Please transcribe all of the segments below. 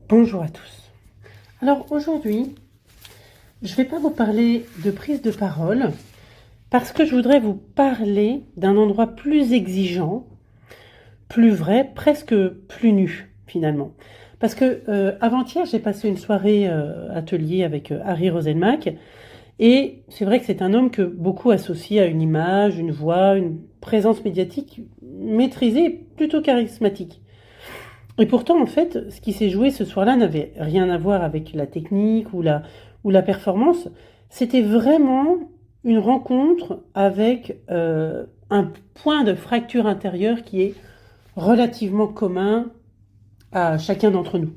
Bonjour à tous. Alors aujourd'hui, je ne vais pas vous parler de prise de parole parce que je voudrais vous parler d'un endroit plus exigeant, plus vrai, presque plus nu finalement. Parce que avant-hier, j'ai passé une soirée atelier avec Harry Roselmack et c'est vrai que c'est un homme que beaucoup associent à une image, une voix, une présence médiatique maîtrisée, plutôt charismatique. Et pourtant, en fait, ce qui s'est joué ce soir-là n'avait rien à voir avec la technique ou la performance. C'était vraiment une rencontre avec un point de fracture intérieure qui est relativement commun à chacun d'entre nous.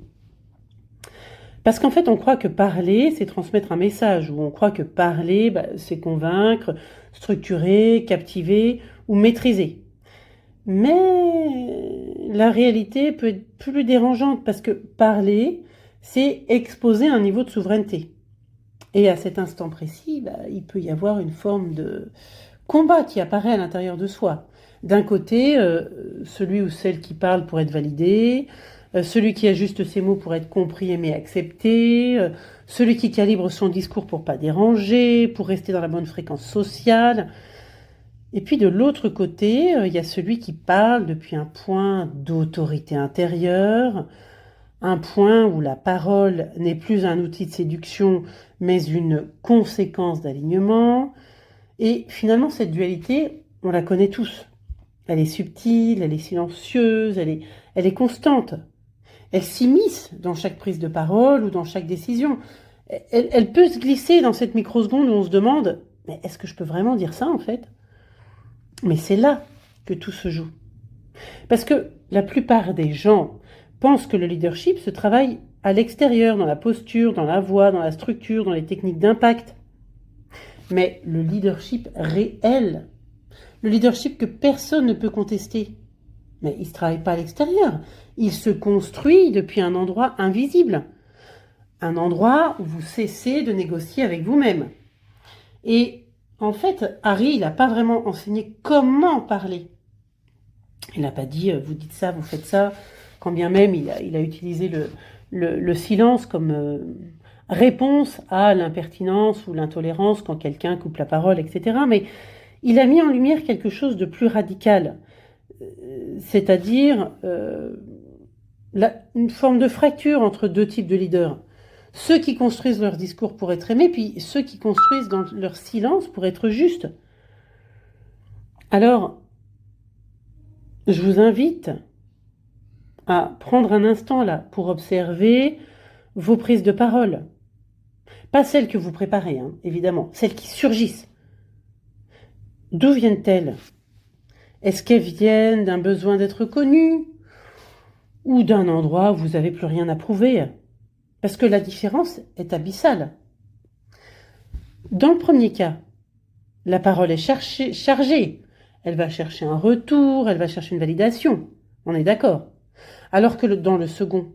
Parce qu'en fait, on croit que parler, c'est transmettre un message, ou on croit que parler, c'est convaincre, structurer, captiver ou maîtriser. Mais la réalité peut être plus dérangeante parce que parler, c'est exposer un niveau de souveraineté. Et à cet instant précis, il peut y avoir une forme de combat qui apparaît à l'intérieur de soi. D'un côté, celui ou celle qui parle pour être validé, celui qui ajuste ses mots pour être compris, aimé, accepté, celui qui calibre son discours pour pas déranger, pour rester dans la bonne fréquence sociale. Et puis de l'autre côté, il y a celui qui parle depuis un point d'autorité intérieure, un point où la parole n'est plus un outil de séduction, mais une conséquence d'alignement. Et finalement, cette dualité, on la connaît tous. Elle est subtile, elle est silencieuse, elle est constante. Elle s'immisce dans chaque prise de parole ou dans chaque décision. Elle peut se glisser dans cette microseconde où on se demande, mais est-ce que je peux vraiment dire ça en fait ? Mais c'est là que tout se joue. Parce que la plupart des gens pensent que le leadership se travaille à l'extérieur, dans la posture, dans la voix, dans la structure, dans les techniques d'impact. Mais le leadership réel, le leadership que personne ne peut contester, mais il ne se travaille pas à l'extérieur. Il se construit depuis un endroit invisible. Un endroit où vous cessez de négocier avec vous-même. Et en fait, Harry, il n'a pas vraiment enseigné comment parler. Il n'a pas dit vous dites ça, vous faites ça, quand bien même il a utilisé le silence comme réponse à l'impertinence ou l'intolérance quand quelqu'un coupe la parole, etc. Mais il a mis en lumière quelque chose de plus radical, c'est-à-dire une forme de fracture entre deux types de leaders. Ceux qui construisent leur discours pour être aimés, puis ceux qui construisent dans leur silence pour être justes. Alors, je vous invite à prendre un instant là pour observer vos prises de parole. Pas celles que vous préparez, hein, évidemment, celles qui surgissent. D'où viennent-elles ? Est-ce qu'elles viennent d'un besoin d'être connues ou d'un endroit où vous n'avez plus rien à prouver ? Parce que la différence est abyssale. Dans le premier cas, la parole est chargée. Elle va chercher un retour, elle va chercher une validation. On est d'accord. Alors que dans le second,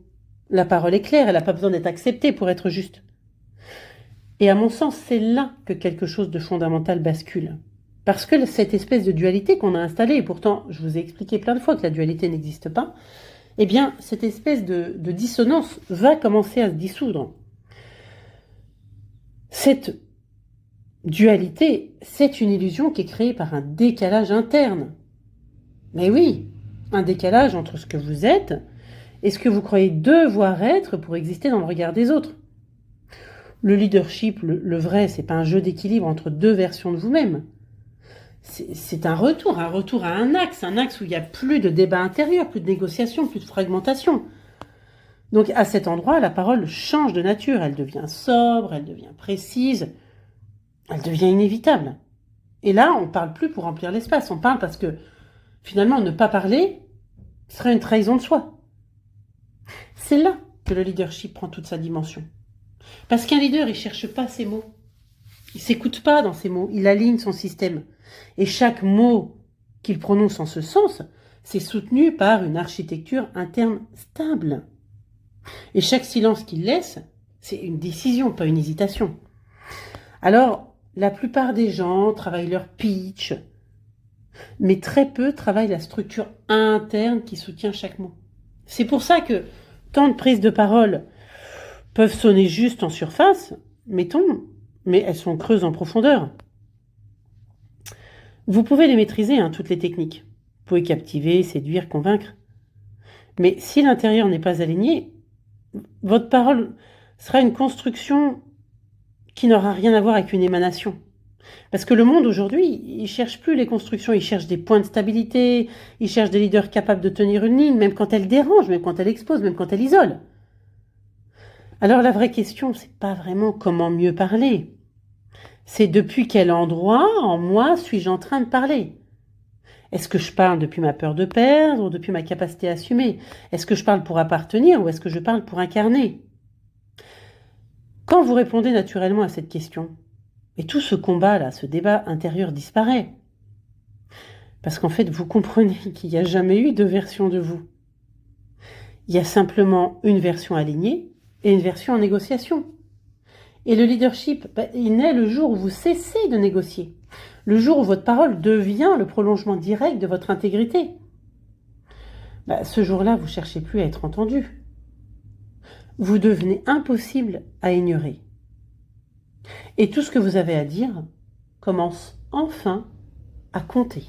la parole est claire, elle n'a pas besoin d'être acceptée pour être juste. Et à mon sens, c'est là que quelque chose de fondamental bascule. Parce que cette espèce de dualité qu'on a installée, et pourtant je vous ai expliqué plein de fois que la dualité n'existe pas, eh bien cette espèce de dissonance va commencer à se dissoudre. Cette dualité, c'est une illusion qui est créée par un décalage interne. Mais oui, un décalage entre ce que vous êtes et ce que vous croyez devoir être pour exister dans le regard des autres. Le leadership, le vrai, c'est pas un jeu d'équilibre entre deux versions de vous-même. C'est un retour à un axe où il n'y a plus de débat intérieur, plus de négociation, plus de fragmentation. Donc à cet endroit, la parole change de nature, elle devient sobre, elle devient précise, elle devient inévitable. Et là, on ne parle plus pour remplir l'espace, on parle parce que finalement, ne pas parler serait une trahison de soi. C'est là que le leadership prend toute sa dimension. Parce qu'un leader, il ne cherche pas ses mots. Il ne s'écoute pas dans ses mots, il aligne son système. Et chaque mot qu'il prononce en ce sens, c'est soutenu par une architecture interne stable. Et chaque silence qu'il laisse, c'est une décision, pas une hésitation. Alors, la plupart des gens travaillent leur pitch, mais très peu travaillent la structure interne qui soutient chaque mot. C'est pour ça que tant de prises de parole peuvent sonner juste en surface, mettons, mais elles sont creuses en profondeur. Vous pouvez les maîtriser, hein, toutes les techniques. Vous pouvez captiver, séduire, convaincre. Mais si l'intérieur n'est pas aligné, votre parole sera une construction qui n'aura rien à voir avec une émanation. Parce que le monde aujourd'hui, il ne cherche plus les constructions, il cherche des points de stabilité, il cherche des leaders capables de tenir une ligne, même quand elle dérange, même quand elle expose, même quand elle isole. Alors la vraie question, c'est pas vraiment comment mieux parler. C'est depuis quel endroit en moi suis-je en train de parler? Est-ce que je parle depuis ma peur de perdre ou depuis ma capacité à assumer? Est-ce que je parle pour appartenir ou est-ce que je parle pour incarner? Quand vous répondez naturellement à cette question, et tout ce combat-là, ce débat intérieur disparaît. Parce qu'en fait, vous comprenez qu'il n'y a jamais eu deux versions de vous. Il y a simplement une version alignée et une version en négociation. Et le leadership, il naît le jour où vous cessez de négocier. Le jour où votre parole devient le prolongement direct de votre intégrité. Ce jour-là, vous ne cherchez plus à être entendu. Vous devenez impossible à ignorer. Et tout ce que vous avez à dire commence enfin à compter.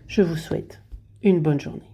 Je vous souhaite une bonne journée.